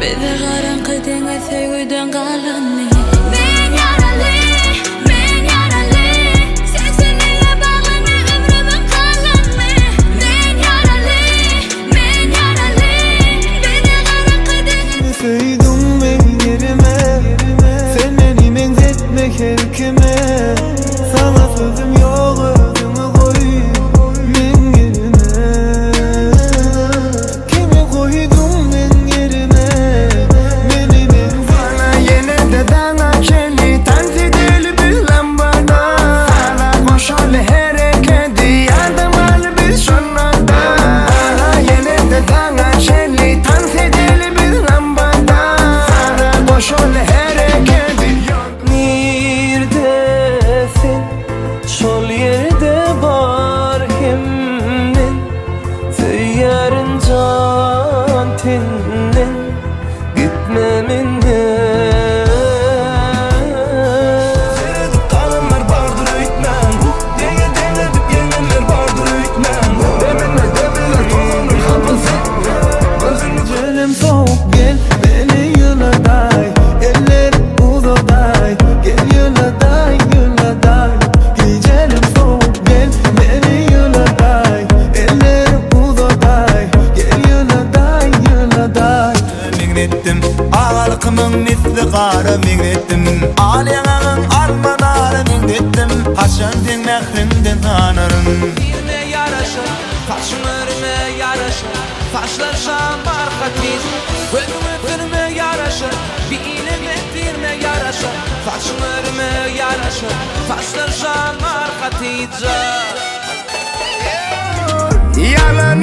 Bize garankı denge sevgiden kalanı. Ben yaralı, ben yaralı. Sen seninle bağlanı ömrümün kalanı. Ben yaralı, ben yaralı. Bize garankı denge Söydüm ben yerime, sen beni benzetmek her kime. Sana sözüm yok, özümü koy ben yerine. Kimi koydum ben yerine, beni ben Bana yine de dana kelli tanzidil bilen bana. Sana koşal hareketi yardım al bir sonunda. Bana yine de dana kelli tanzidil bilen bana. Sana koşal hareketi neredesin? Şol yerde var hemmen, seyyarın can tenden gitmemin Kalanlar bardır öğütmen. Denge denedip yenenler bardır öğütmen. Demeler tolanır kapılsın. Canım soğuk gel beni yıladay, eller uzaday, gel yıladay yıladay. Canım soğuk gel beni yıladay, eller uzaday, gel yıladay yıladay. Migrettim ağalıkımın misli qarı migrettim. Ağlayanağın almanarı migrettim. Haşan sen mehrinden tanırım. Birine yaraşır, taşınırına yaraşır. Taşlar şan markatiz. Ömrüme yaraşır, bilime birine yaraşır. Taşınırına yaraşır, taşlar şan markatiz. Yalan